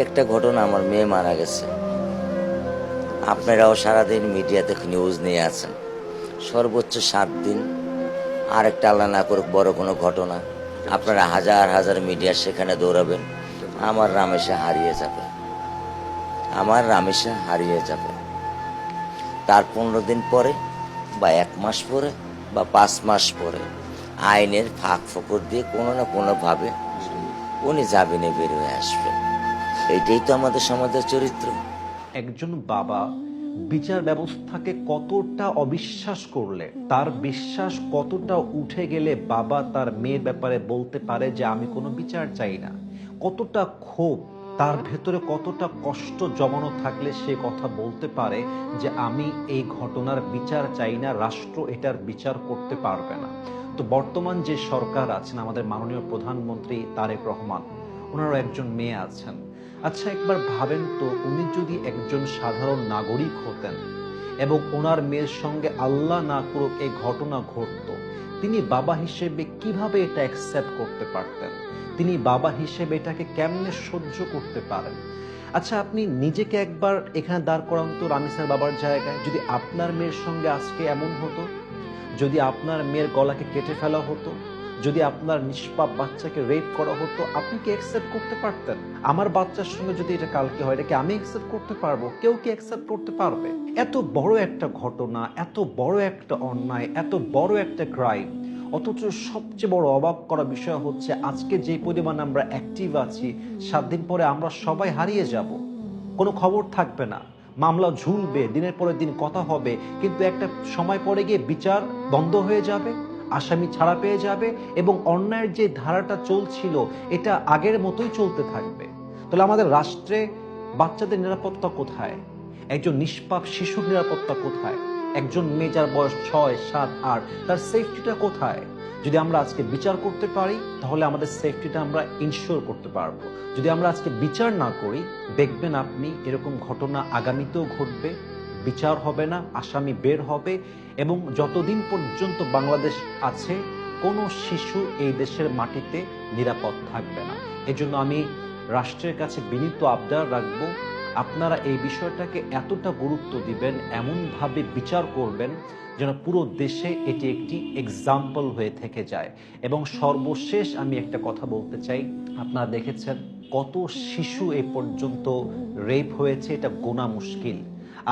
একটা ঘটনা, আমার মেয়ে মারা গেছে। আপনারাও সারাদিন মিডিয়াতে নিউজ নিয়ে আছেন, সর্বোচ্চ 7 দিন। আর একটা আল্লাহ না করুক বড় কোনো ঘটনা, আপনারা হাজার হাজার মিডিয়া সেখানে দৌড়াবেন, আমার রামেশা হারিয়ে যাবে, আমার রামেশা হারিয়ে যাবে। তার 15 দিন পরে বা 1 মাস পরে বা 5 মাস পরে আইনের ফাঁক ফোকর দিয়ে কোনো না কোনোভাবে উনি জামিনে বের হয়ে আসবেন। এইটাই তো আমাদের সমাজের চরিত্র। একজন বাবা বিচার ব্যবস্থাকে কতটা অবিশ্বাস করলে, তার বিশ্বাস কতটা উঠে গেলে বাবা তার মেয়ের ব্যাপারে বলতে পারে যে আমি কোনো বিচার চাই না। কতটা ক্ষোভ তার ভেতরে, কতটা কষ্ট জমানো থাকলে সে কথা বলতে পারে যে আমি এই ঘটনার বিচার চাই না, রাষ্ট্র এটার বিচার করতে পারবে না। তো বর্তমান যে সরকার আছেন, আমাদের মাননীয় প্রধানমন্ত্রী তারেক রহমান, ওনারও একজন মেয়ে আছেন। আচ্ছা, একবার ভাবেন তো, উনি যদি একজন সাধারণ নাগরিক হতেন এবং ওনার মেয়ের সঙ্গে আল্লাহ না করুক এই ঘটনা ঘটতো, তিনি বাবা হিসেবে কিভাবে এটা অ্যাকসেপ্ট করতে পারতেন? তিনি বাবা হিসেবে এটাকে কেমনে সহ্য করতে পারেন? আচ্ছা, আপনি নিজেকে একবার এখানে দাঁড় করান তো রামিসার বাবার জায়গায়। যদি আপনার মেয়ের সঙ্গে আজকে এমন হতো, যদি আপনার মেয়ের গলাকে কেটে ফেলা হতো, যদি আপনার নিষ্পাপ বাচ্চাকে রেপ করা হতো, আপনি কি অ্যাকসেপ্ট করতে পারতেন? আমার বাচ্চার সঙ্গে যদি এটা কালকে হয়, এটাকে আমি অ্যাকসেপ্ট করতে পারবো? কেউ কি অ্যাকসেপ্ট করতে পারবে? এত বড় একটা ঘটনা, এত বড় একটা অন্যায়, এত বড় একটা ক্রাইম, অথচ সবচেয়ে বড় অবাক করা বিষয় হচ্ছে আজকে যে পরিমাণ আমরা অ্যাক্টিভ আছি, 7 দিন পরে আমরা সবাই হারিয়ে যাব, কোনো খবর থাকবে না, মামলা ঝুলবে, দিনের পরে দিন কথা হবে, কিন্তু একটা সময় পরে গিয়ে বিচার বন্ধ হয়ে যাবে, আসামি ছাড়া পেয়ে যাবে এবং অন্যায়ের যে ধারাটা চলছিল এটা আগের মতোই চলতে থাকবে। তাহলে আমাদের রাষ্ট্রে বাচ্চাদের নিরাপত্তা কোথায়? একজন নিষ্পাপ শিশুর নিরাপত্তা কোথায়? একজন মেয়ে যার বয়স 6, 7, 8, তার সেফটিটা কোথায়? যদি আমরা আজকে বিচার করতে পারি তাহলে আমাদের সেফটিটা আমরা ইনশিওর করতে পারবো। যদি আমরা আজকে বিচার না করি, দেখবেন আপনি এরকম ঘটনা আগামীতেও ঘটবে, বিচার হবে না, আসামি বের হবে এবং যতদিন পর্যন্ত বাংলাদেশ আছে কোনো শিশু এই দেশের মাটিতে নিরাপদ থাকবে না। এজন্য আমি রাষ্ট্রের কাছে বিনীত আবদার রাখবো, আপনারা এই বিষয়টাকে এতটা গুরুত্ব দিবেন, এমনভাবে বিচার করবেন যেন পুরো দেশে এটি একটি এক্সাম্পল হয়ে থেকে যায়। এবং সর্বশেষ আমি একটা কথা বলতে চাই, আপনারা দেখেছেন কত শিশু এ পর্যন্ত রেপ হয়েছে, এটা গোনা মুশকিল।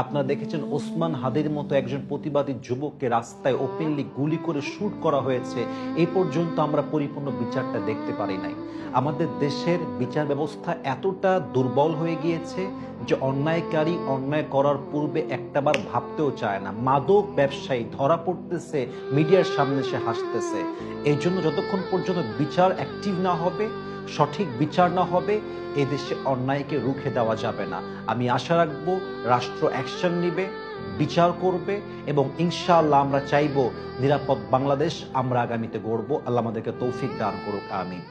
আপনারা দেখেছেন ওসমান হাদির মতো একজন প্রতিবাদী যুবককে রাস্তায় ওপেনলি গুলি করে শুট করা হয়েছে, এই পর্যন্ত আমরা পরিপূর্ণ বিচারটা দেখতে পারি নাই। আমাদের দেশের বিচার ব্যবস্থা এতটা দুর্বল হয়ে গিয়েছে যে অন্যায়কারী অন্যায় করার পূর্বে একটাবার ভাবতেও চায় না। মাদক ব্যবসায়ী ধরা পড়তেছে, মিডিয়ার সামনে সে হাসতেছে। এই জন্য যতক্ষণ পর্যন্ত বিচার অ্যাক্টিভ না হবে, সঠিক বিচার না হবে, এই দেশে অন্যায়কে রুখে দেওয়া যাবে না। আমি আশা রাখবো রাষ্ট্র অ্যাকশন নিবে, বিচার করবে এবং ইনশাআল্লাহ আমরা চাইবো নিরাপদ বাংলাদেশ আমরা আগামীতে গড়বো। আল্লাহ আমাদেরকে তৌফিক দান করুক, আমিন।